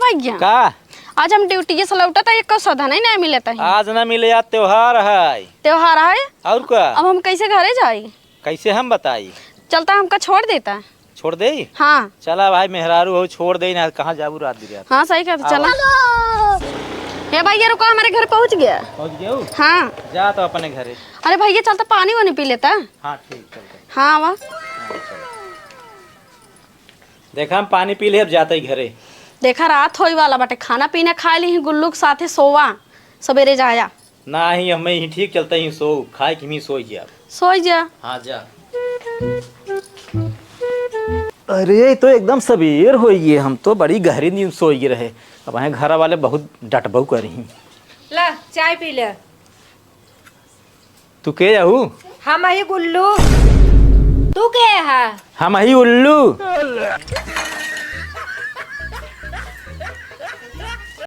भैया का आज हम ड्यूटी से लौटा था एक सौदा नहीं मिले था आज ना मिले यार त्योहार है। त्योहार है और का अब हम कैसे घरे जाई? कैसे हम बताई? चलता हमका छोड़ देता। छोड़ दे। हाँ चला भाई मेहरारू हो छोड़ दे ना कहाँ जाबू रात बिरात। हाँ सही कहते चला। हे भैया रुको हमारे घर पहुँच गया। पहुँच गए? हाँ जा तो अपने घरे। अरे भैया चलता पानी वानी पी लेता। हाँ ठीक चल। हाँ वाह देखा हम पानी पी ले अब जाते ही घरे। देखा रात होई वाला बाटे खाना पीना खा ली गुल्लू के साथे सोवा सवेरे जाया ना ही हमें ही ठीक चलते ही सो खाए कि सो जा। सोई जा। हाँ जा। अरे तो एकदम सबेर हो गए हम तो बड़ी गहरी नींद सोई रहे। अब वहाँ घर वाले बहुत डटबू करी। ला चाय पी ले। तू के जाऊ? हम ही गुल्लू। तू के है? हम ही उल्लू।